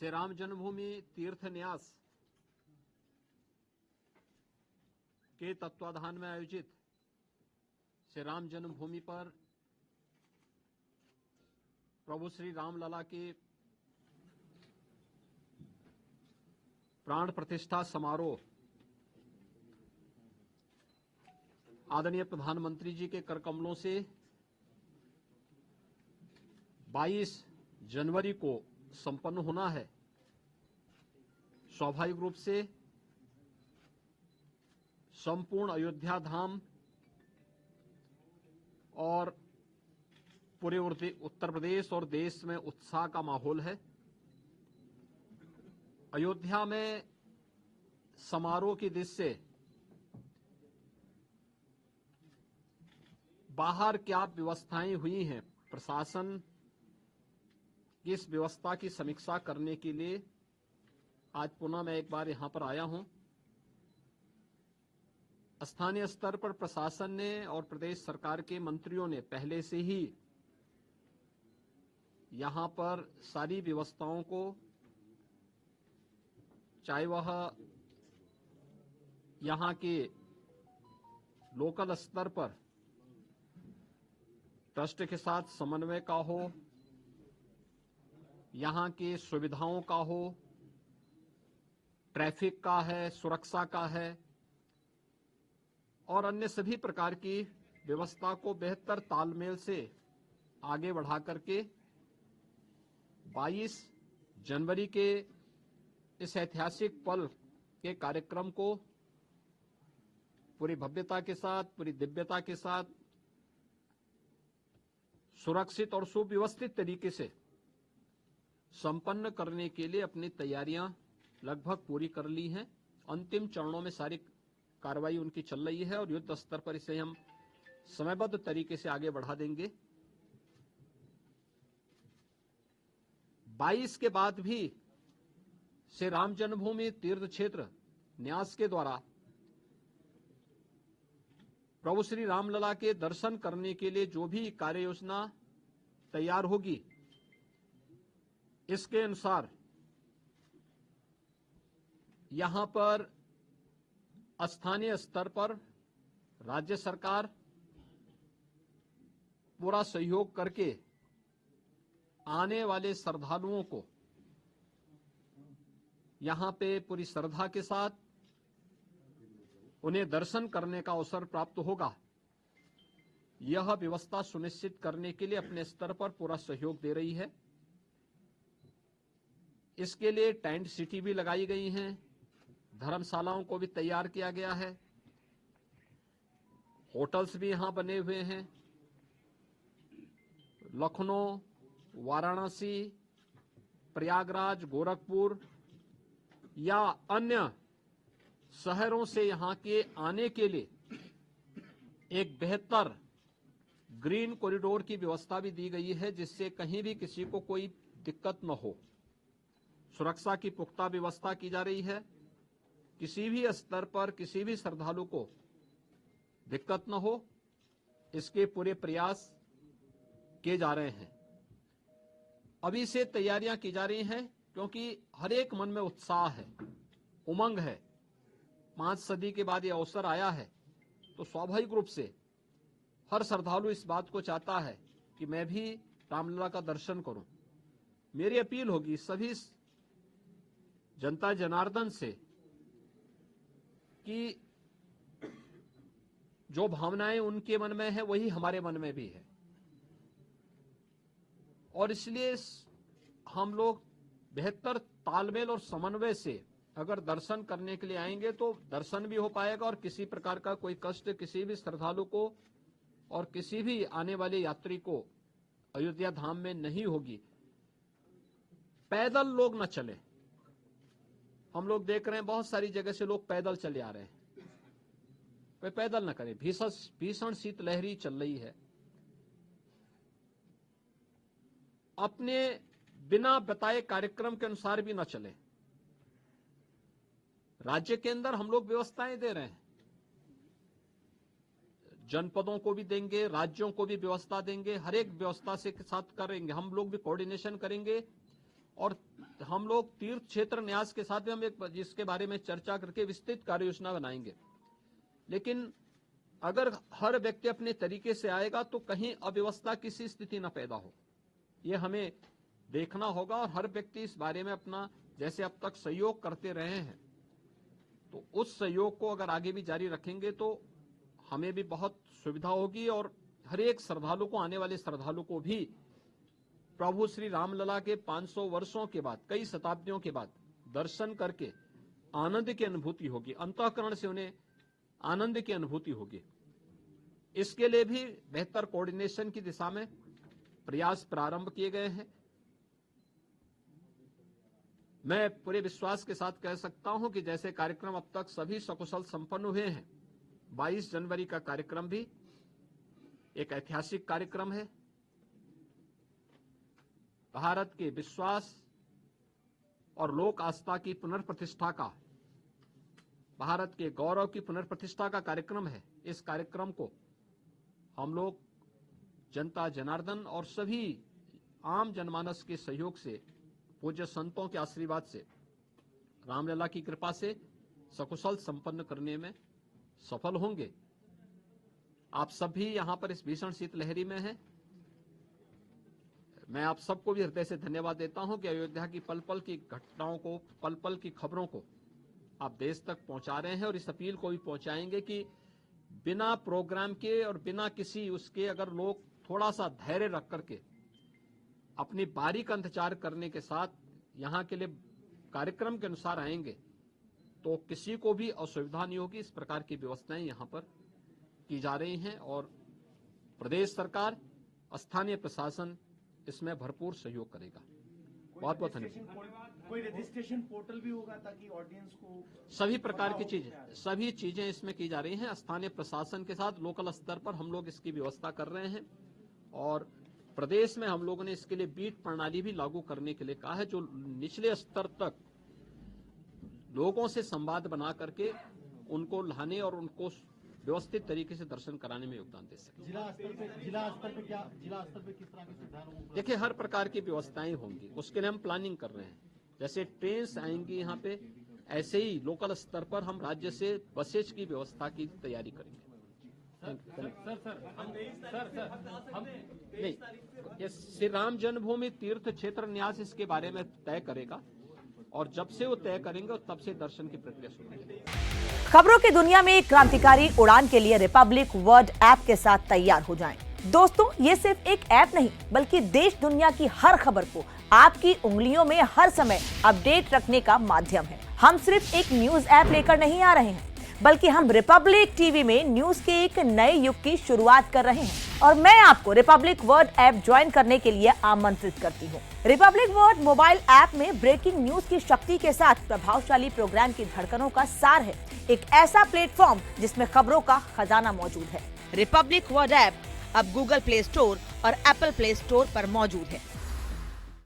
श्री राम जन्मभूमि तीर्थ न्यास के तत्वाधान में आयोजित श्री राम जन्मभूमि पर प्रभु श्री रामलला के प्राण प्रतिष्ठा समारोह आदरणीय प्रधानमंत्री जी के कर कमलों से 22 जनवरी को संपन्न होना है। स्वाभाविक रूप से संपूर्ण अयोध्या धाम और पूरे उत्तर प्रदेश और देश में उत्साह का माहौल है। अयोध्या में समारोह की दृष्टि से बाहर क्या व्यवस्थाएं हुई हैं, प्रशासन की इस व्यवस्था की समीक्षा करने के लिए आज पुनः मैं एक बार यहां पर आया हूं। स्थानीय स्तर पर प्रशासन ने और प्रदेश सरकार के मंत्रियों ने पहले से ही यहां पर सारी व्यवस्थाओं को, चाहे वह यहां के लोकल स्तर पर ट्रस्ट के साथ समन्वय का हो, यहां की सुविधाओं का हो, ट्रैफिक का है, सुरक्षा का है और अन्य सभी प्रकार की व्यवस्था को बेहतर तालमेल से आगे बढ़ा करके 22 जनवरी के इस ऐतिहासिक पल के कार्यक्रम को पूरी भव्यता के साथ, पूरी दिव्यता के साथ, सुरक्षित और सुव्यवस्थित तरीके से संपन्न करने के लिए अपनी तैयारियां लगभग पूरी कर ली हैं। अंतिम चरणों में सारी कार्रवाई उनकी चल रही है और युद्ध स्तर पर इसे हम समयबद्ध तरीके से आगे बढ़ा देंगे। 22 के बाद भी श्री राम जन्मभूमि तीर्थ क्षेत्र न्यास के द्वारा प्रभु श्री रामलला के दर्शन करने के लिए जो भी कार्य योजना तैयार होगी, इसके अनुसार यहां पर स्थानीय स्तर पर राज्य सरकार पूरा सहयोग करके आने वाले श्रद्धालुओं को यहां पे पूरी श्रद्धा के साथ उन्हें दर्शन करने का अवसर प्राप्त होगा। यह व्यवस्था सुनिश्चित करने के लिए अपने स्तर पर पूरा सहयोग दे रही है। इसके लिए टेंट सिटी भी लगाई गई हैं, धर्मशालाओं को भी तैयार किया गया है, होटल्स भी यहां बने हुए हैं। लखनऊ, वाराणसी, प्रयागराज, गोरखपुर या अन्य शहरों से यहां के आने के लिए एक बेहतर ग्रीन कॉरिडोर की व्यवस्था भी दी गई है, जिससे कहीं भी किसी को कोई दिक्कत न हो। सुरक्षा की पुख्ता व्यवस्था की जा रही है, किसी भी स्तर पर किसी भी श्रद्धालु को दिक्कत न हो, इसके पूरे प्रयास किए जा रहे हैं। अभी से तैयारियां की जा रही हैं क्योंकि हर एक मन में उत्साह है, उमंग है। 5 सदी के बाद यह अवसर आया है, तो स्वाभाविक रूप से हर श्रद्धालु इस बात को चाहता है कि मैं भी रामलला का दर्शन करूं। मेरी अपील होगी सभी जनता जनार्दन से कि जो भावनाएं उनके मन में है वही हमारे मन में भी है, और इसलिए हम लोग बेहतर तालमेल और समन्वय से अगर दर्शन करने के लिए आएंगे तो दर्शन भी हो पाएगा और किसी प्रकार का कोई कष्ट किसी भी श्रद्धालु को और किसी भी आने वाले यात्री को अयोध्या धाम में नहीं होगी। पैदल लोग न चले। हम लोग देख रहे हैं बहुत सारी जगह से लोग पैदल चले आ रहे हैं, वे पैदल न करें। भीषण शीतलहरी चल रही है। अपने बिना बताए कार्यक्रम के अनुसार भी न चले। राज्य के अंदर हम लोग व्यवस्थाएं दे रहे हैं, जनपदों को भी देंगे, राज्यों को भी व्यवस्था देंगे, हर एक व्यवस्था से साथ करेंगे। हम लोग भी कोऑर्डिनेशन करेंगे और हम लोग तीर्थ क्षेत्र न्यास के साथ भी हम एक जिसके बारे में चर्चा करके विस्तृत कार्य योजना बनाएंगे। लेकिन अगर हर व्यक्ति अपने तरीके से आएगा तो कहीं अव्यवस्था किसी स्थिति न पैदा हो, ये हमें देखना होगा। और हर व्यक्ति इस बारे में अपना जैसे अब तक सहयोग करते रहे हैं, तो उस सहयोग को अगर आगे भी जारी रखेंगे तो हमें भी बहुत सुविधा होगी और हर एक श्रद्धालु को, आने वाले श्रद्धालु को भी प्रभु श्री रामलला के 500 वर्षों के बाद, कई शताब्दियों के बाद दर्शन करके आनंद की अनुभूति होगी, अंतःकरण से उन्हें आनंद की अनुभूति होगी। इसके लिए भी बेहतर कोऑर्डिनेशन की दिशा में प्रयास प्रारंभ किए गए हैं। मैं पूरे विश्वास के साथ कह सकता हूं कि जैसे कार्यक्रम अब तक सभी सकुशल संपन्न हुए हैं, 22 जनवरी का कार्यक्रम भी एक ऐतिहासिक कार्यक्रम है। भारत के विश्वास और लोक आस्था की पुनर्प्रतिष्ठा का, भारत के गौरव की पुनर्प्रतिष्ठा का कार्यक्रम है। इस कार्यक्रम को हम लोग जनता जनार्दन और सभी आम जनमानस के सहयोग से, पूज्य संतों के आशीर्वाद से, रामलला की कृपा से सकुशल संपन्न करने में सफल होंगे। आप सभी यहां पर इस भीषण शीतलहरी में हैं। मैं आप सबको भी हृदय से धन्यवाद देता हूं कि अयोध्या की पल पल की घटनाओं को, पल पल की खबरों को आप देश तक पहुंचा रहे हैं और इस अपील को भी पहुंचाएंगे कि बिना प्रोग्राम के और बिना किसी उसके अगर लोग थोड़ा सा धैर्य रख करके अपनी बारी का इंतजार करने के साथ यहाँ के लिए कार्यक्रम के अनुसार आएंगे तो किसी को भी असुविधा नहीं होगी। इस प्रकार की व्यवस्थाएं यहाँ पर की जा रही हैं और प्रदेश सरकार, स्थानीय प्रशासन इसमें भरपूर सहयोग करेगा। बहुत बहुत धन्यवाद। कोई रजिस्ट्रेशन पोर्टल भी होगा ताकि ऑडियंस को सभी प्रकार की चीजें, सभी चीजें इसमें की जा रही हैं। स्थानीय प्रशासन के साथ लोकल स्तर पर हम लोग इसकी व्यवस्था कर रहे हैं और प्रदेश में हम लोगों ने इसके लिए बीट प्रणाली भी लागू करने के लिए कहा है, जो निचले स्तर तक लोगों से संवाद बना करके उनको लाने और उनको व्यवस्थित तरीके से दर्शन कराने में योगदान दे सके। जिला स्तर पे किस तरह की सुविधाएं? देखिए, हर प्रकार की व्यवस्थाएं होंगी, उसके लिए हम प्लानिंग कर रहे हैं। जैसे ट्रेन आएंगी यहाँ पे, ऐसे ही लोकल स्तर पर हम राज्य से बसेज की व्यवस्था की तैयारी करेंगे। नहीं, ये श्री राम जन्मभूमि तीर्थ क्षेत्र न्यास इसके बारे में तय करेगा और जब से वो तय करेंगे तब से दर्शन की प्रक्रिया शुरू होगी। खबरों की दुनिया में एक क्रांतिकारी उड़ान के लिए रिपब्लिक वर्ल्ड ऐप के साथ तैयार हो जाएं। दोस्तों, ये सिर्फ एक ऐप नहीं बल्कि देश दुनिया की हर खबर को आपकी उंगलियों में हर समय अपडेट रखने का माध्यम है। हम सिर्फ एक न्यूज ऐप लेकर नहीं आ रहे हैं, बल्कि हम रिपब्लिक टीवी में न्यूज के एक नए युग की शुरुआत कर रहे हैं और मैं आपको रिपब्लिक वर्ल्ड ऐप ज्वाइन करने के लिए आमंत्रित करती हूँ। रिपब्लिक वर्ल्ड मोबाइल ऐप में ब्रेकिंग न्यूज की शक्ति के साथ प्रभावशाली प्रोग्राम की धड़कनों का सार है, एक ऐसा प्लेटफॉर्म जिसमें खबरों का खजाना मौजूद है। रिपब्लिक वर्ल्ड ऐप अब गूगल प्ले स्टोर और एप्पल प्ले स्टोर पर मौजूद है।